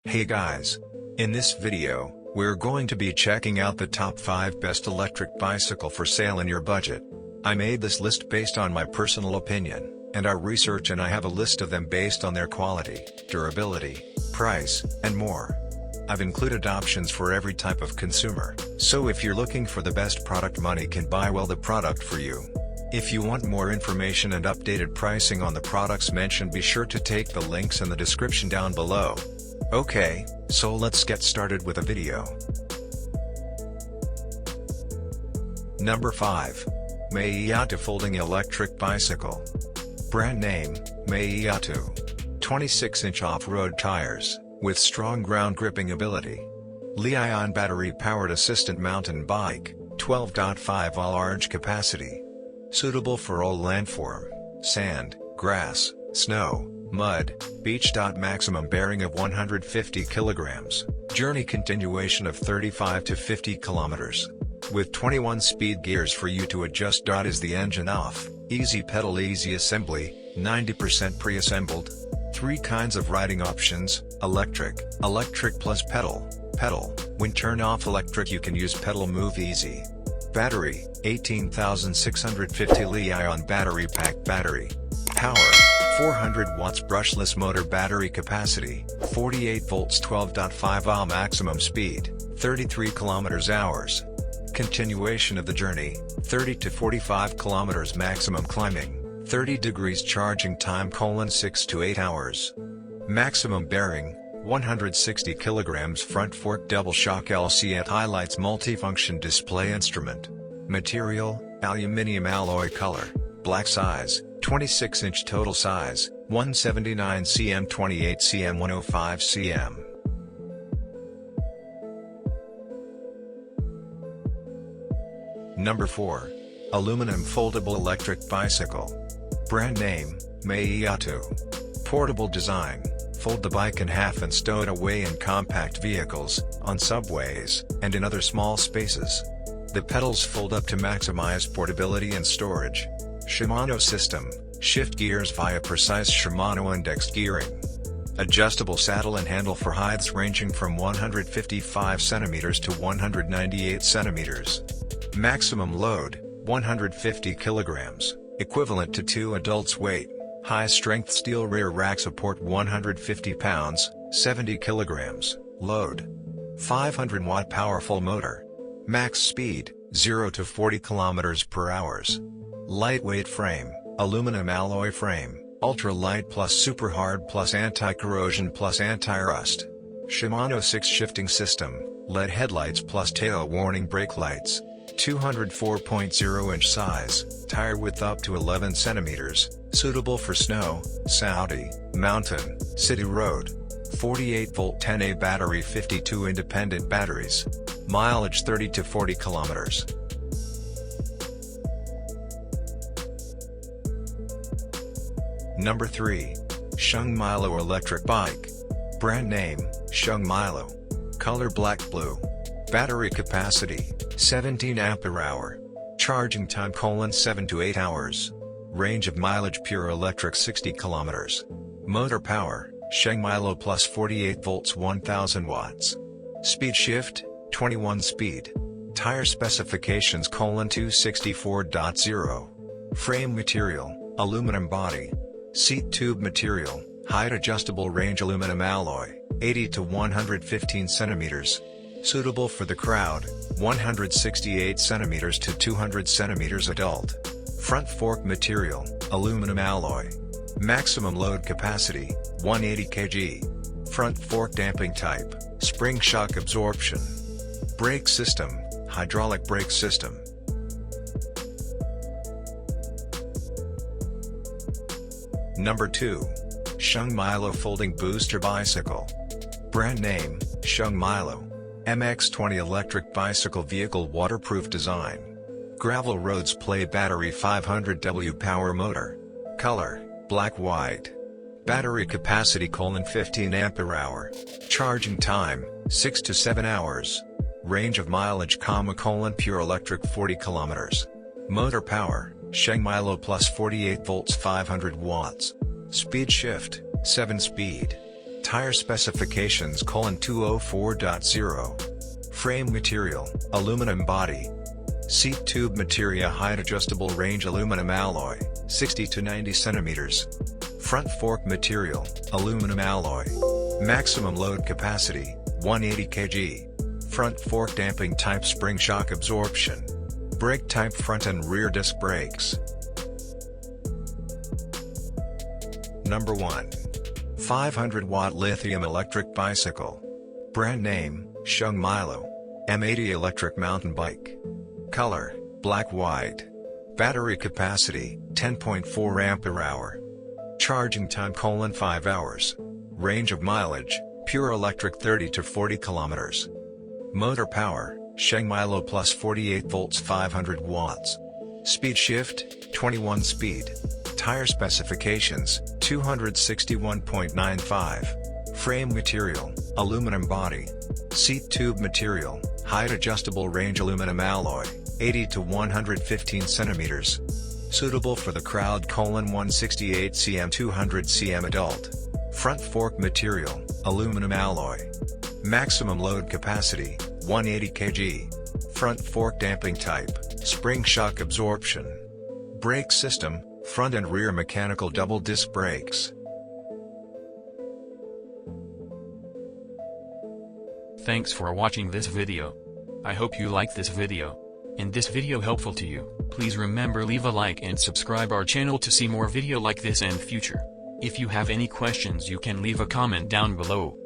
Hey guys! In this video, we're going to be checking out the top 5 best electric bicycle for sale in your budget. I made this list based on my personal opinion, and our research, and I have a list of them based on their quality, durability, price, and more. I've included options for every type of consumer, so if you're looking for the best product money can buy, well, the product for you. If you want more information and updated pricing on the products mentioned, be sure to take the links in the description down below. Okay, so let's get started with the video. Number 5. Meiyatu Folding Electric Bicycle. Brand name, Meiyatu. 26-inch off-road tires, with strong ground gripping ability. Li-ion battery-powered assistant mountain bike, 12.5 all-large capacity. Suitable for all landform, sand, grass, snow, mud, beach. Maximum bearing of 150 kilograms, journey continuation of 35 to 50 kilometers. With 21 speed gears for you to adjust. Is the engine off, easy pedal, easy assembly, 90% pre-assembled. 3 kinds of riding options: electric, electric plus pedal, pedal. When turn off electric you can use pedal, move easy. Battery, 18,650 Li-ion battery pack battery. Power, 400 watts brushless motor. Battery capacity, 48 volts 12.5 Ah. Maximum speed, 33 km/h. Continuation of the journey, 30 to 45 km. Maximum climbing, 30 degrees. Charging time: 6 to 8 hours. Maximum bearing, 160 kilograms. Front fork double shock LCD highlights multifunction display instrument. Material, aluminium alloy. Color, black. Size, 26-inch. Total size, 179 cm 28 cm 105 cm. Number 4. Aluminum Foldable Electric Bicycle. Brand name, Meiyatu. Portable design, fold the bike in half and stow it away in compact vehicles, on subways, and in other small spaces. The pedals fold up to maximize portability and storage. Shimano system, shift gears via precise Shimano indexed gearing. Adjustable saddle and handle for heights ranging from 155 cm to 198 cm. Maximum load, 150 kg, equivalent to 2 adults' weight. High-strength steel rear rack support 150 pounds, 70 kg, load. 500-watt powerful motor. Max speed, 0 to 40 km/h. Lightweight frame, aluminum alloy frame, ultra-light plus super hard plus anti-corrosion plus anti-rust. Shimano 6 shifting system, LED headlights plus tail warning brake lights. 204.0-inch size, tire width up to 11 cm, suitable for snow, Saudi, mountain, city road. 48-volt 10A battery, 52 independent batteries. Mileage 30 to 40 kilometers. Number 3. Shung Milo Electric Bike. Brand name, Shung Milo. Color black blue. Battery capacity, 17 Ah. Charging time: 7 to 8 hours. Range of mileage: pure electric 60 km. Motor power, Shung Milo plus 48 volts 1000 watts. Speed shift, 21 speed. Tire specifications: 264.0. Frame material, aluminum body. Seat tube material, height adjustable range aluminum alloy, 80 to 115 cm. Suitable for the crowd, 168 cm to 200 cm adult. Front fork material, aluminum alloy. Maximum load capacity, 180 kg. Front fork damping type, spring shock absorption. Brake system, hydraulic brake system. Number 2. Shung Milo Folding Booster Bicycle. Brand name, Shung Milo M80 Electric Bicycle Vehicle. Waterproof design. Gravel roads. Play battery, 500W power motor. Color, black white. Battery capacity: 15 Ah. Charging time, 6 to 7 hours. Range of mileage, pure electric 40 km. Motor power, Shung Milo plus 48 volts 500 watts. Speed shift, 7 speed. Tire specifications: 204.0. Frame material: aluminum body. Seat tube material: height adjustable range aluminum alloy, 60 to 90 centimeters. Front fork material: aluminum alloy. Maximum load capacity: 180 kg. Front fork damping type spring shock absorption. Brake type front and rear disc brakes. Number 1. 500-watt lithium electric bicycle. Brand name: Shung Milo M80 electric mountain bike. Color: black-white. Battery capacity: 10.4 ampere-hour. Charging time: 5 hours. Range of mileage: pure electric 30 to 40 kilometers. Motor power: Sheng Milo plus 48 volts 500 watts. Speed shift: 21 speed. Tire specifications: 261.95. Frame material: aluminum body. Seat tube material: height adjustable range aluminum alloy, 80 to 115 centimeters. Suitable for the crowd: 168 cm 200 cm adult. Front fork material: aluminum alloy. Maximum load capacity: 180 kg. Front fork damping type: spring shock absorption. Brake system: front and rear mechanical double disc brakes. Thanks for watching this video. I hope you like this video. And this video helpful to you. Please remember leave a like and subscribe our channel to see more video like this and future. If you have any questions you can leave a comment down below.